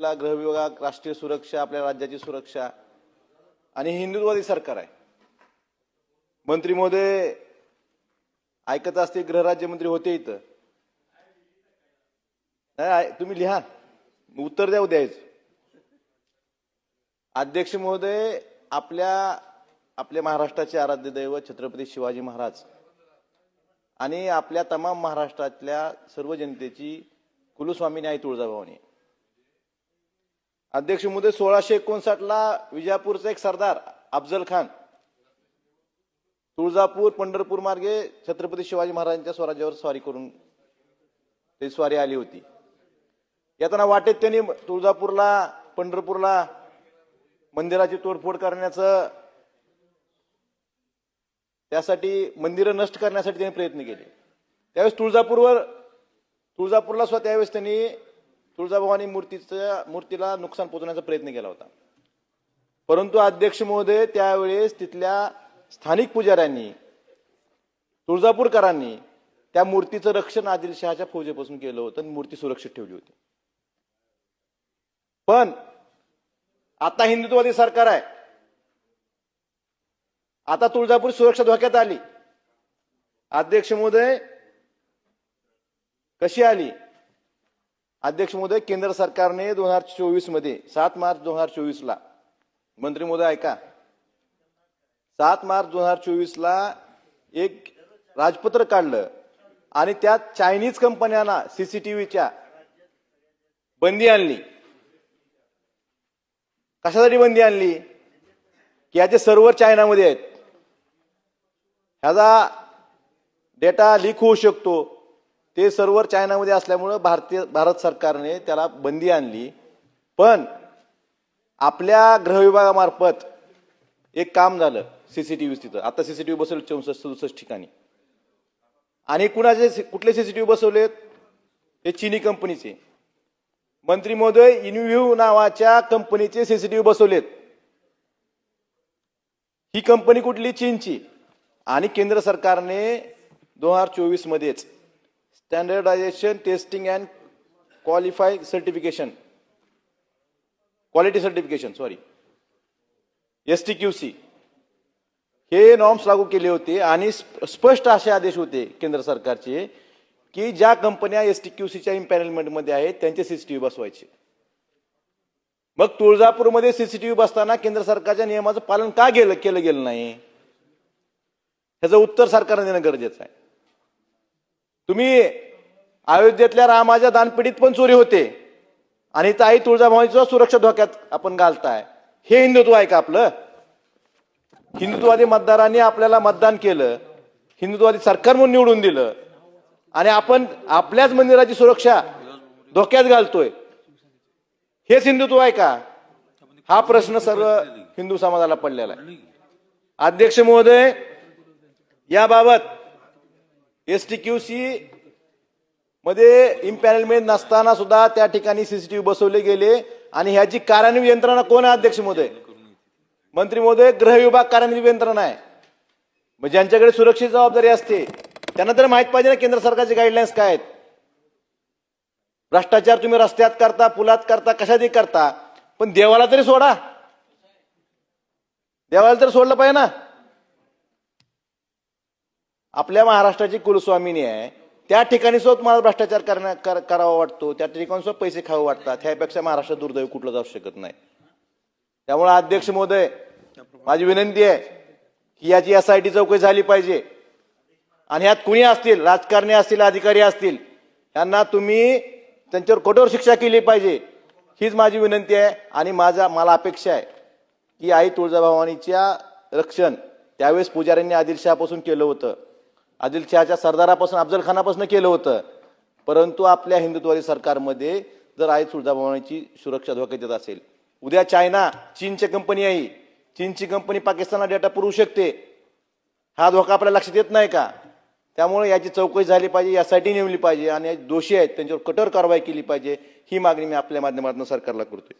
आपला गृह विभाग, राष्ट्रीय सुरक्षा, आपल्या राज्याची सुरक्षा आणि हिंदुत्ववादी सरकार आहे। मंत्री महोदय ऐकत असते, गृहराज्यमंत्री होते इथं, नाही तुम्ही लिहा, उत्तर द्यायचं। अध्यक्ष महोदय, आपल्या महाराष्ट्राचे आराध्य दैवत छत्रपती शिवाजी महाराज आणि आपल्या तमाम महाराष्ट्रातल्या सर्व जनतेची कुलस्वामिनी आई तुळजाभवानी। अध्यक्ष महोदय, 1659 ला विजापूरचा एक सरदार अफजल खान तुळजापूर पंढरपूर मार्गे छत्रपती शिवाजी महाराजांच्या स्वराज्यावर स्वारी करून ते स्वारी आली होती। येताना वाटेत त्यांनी तुळजापूरला पंढरपूरला मंदिराची तोडफोड करण्याचं, त्यासाठी मंदिरं नष्ट करण्यासाठी त्यांनी प्रयत्न केले। त्यावेळेस तुळजापूरला सुद्धा त्यावेळेस त्यांनी तुळजाभवानी मूर्तीला नुकसान पोहोचवण्याचा प्रयत्न केला होता। परंतु अध्यक्ष महोदय, त्यावेळेस तिथल्या स्थानिक पुजाऱ्यांनी, तुळजापूरकरांनी त्या मूर्तीचं रक्षण आदिलशहाच्या फौजेपासून केलं होतं आणि मूर्ती सुरक्षित ठेवली होती। पण आता हिंदुत्ववादी सरकार आहे, आता तुळजापूर सुरक्षा धोक्यात आली। अध्यक्ष महोदय, कशी आली? अध्यक्ष महोदय, केंद्र सरकारने 2024 मध्ये 7 मार्च 2024 ला, मंत्री महोदय ऐका, 7 मार्च 2024 ला एक राजपत्र काढलं आणि त्यात चायनीज कंपन्यांना सीसीटीव्हीच्या बंदी आणली। कशासाठी बंदी आणली? की याचे सर्व्हर चायनामध्ये आहेत, ह्याचा डेटा लीक होऊ शकतो, ते सर्व्हर चायनामध्ये असल्यामुळे भारत सरकारने त्याला बंदी आणली। पण आपल्या गृह विभागामार्फत एक काम झालं, सीसीटीव्ही तिथं आता सीसीटीव्ही बसवले 64-67 ठिकाणी। आणि कुठले सीसीटीव्ही बसवलेत? हे चीनी कंपनीचे। मंत्री महोदय, इनव्ह्यू नावाच्या कंपनीचे सीसीटीव्ही बसवलेत। ही कंपनी कुठली? चीनची। आणि केंद्र सरकारने 2024 मध्येच standardisation testing and quality certification STQC हे नॉर्म्स लागू केले होते आणि स्पष्ट असे आदेश होते केंद्र सरकारचे की ज्या कंपन्या STQCच्या इम्पॅनलमेंट मध्ये आहेत त्यांचे सीसीटीव्ही बसवायचे। मग तुळजापूरमध्ये सीसीटीव्ही बसताना केंद्र सरकारच्या नियमाचं पालन का केलं गेलं नाही? ह्याचं उत्तर सरकारने देणं गरजेचं आहे। तुम्ही अयोध्येतल्या रामाच्या दानपेटीत पण चोरी होते आणि इथं आई तुळजाभवानीचं सुरक्षा धोक्यात आपण घालताय। हे हिंदुत्व आहे का आपलं? हिंदुत्ववादी मतदारांनी आपल्याला मतदान केलं, हिंदुत्ववादी सरकार म्हणून निवडून दिलं आणि आपण आपल्याच मंदिराची सुरक्षा धोक्यात घालतोय, हेच हिंदुत्व आहे का? हा प्रश्न सर्व हिंदू समाजाला पडलेला आहे। अध्यक्ष महोदय, याबाबत STQC मध्ये इम्पॅनलमेंट नसताना सुद्धा त्या ठिकाणी सीसीटीव्ही बसवले गेले आणि ह्याची कार्यान्वित यंत्रणा कोण आहे? अध्यक्ष महोदय, मंत्री महोदय, गृह विभाग कार्यान्वित यंत्रणा आहे। मग ज्यांच्याकडे सुरक्षेची जबाबदारी असते त्यांना तर माहित पाहिजे ना केंद्र सरकारचे गाईडलाईन्स काय आहेत। भ्रष्टाचार तुम्ही रस्त्यात करता, पुलात करता, कशातही करता, पण देवाला तरी सोडा, देवाला तर सोडलं पाहिजे ना। आपल्या महाराष्ट्राची कुलस्वामिनी आहे, त्या ठिकाणी सुद्धा तुम्हाला भ्रष्टाचार करावा वाटतो, त्या ठिकाणी सुद्धा पैसे खावं वाटतात, ह्यापेक्षा महाराष्ट्र दुर्दैव कुठलं जाऊ शकत नाही। त्यामुळे अध्यक्ष महोदय, माझी विनंती आहे की याची SIT चौकशी झाली पाहिजे आणि यात कुणी असतील, राजकारणी असतील, अधिकारी असतील, यांना तुम्ही त्यांच्यावर कठोर शिक्षा केली पाहिजे, हीच माझी विनंती आहे। आणि मला अपेक्षा आहे की आई तुळजाभवानीच्या रक्षण त्यावेळेस पुजाऱ्यांनी आदिलशहापासून केलं होतं, आदिलशहाच्या सरदारापासून, अफजल खानापासून केलं होतं। परंतु आपल्या हिंदुत्ववादी सरकारमध्ये जर आई तुळजाभवानीची सुरक्षा धोक्यात येत असेल, उद्या चीनची कंपनी आहे, चीनची कंपनी पाकिस्तानला डेटा पुरवू शकते, हा धोका आपल्या लक्षात येत नाही का? त्यामुळे याची चौकशी झाली पाहिजे, SIT नेमली पाहिजे आणि दोषी आहेत त्यांच्यावर कठोर कारवाई केली पाहिजे, ही मागणी मी आपल्या माध्यमातून सरकारला करतोय।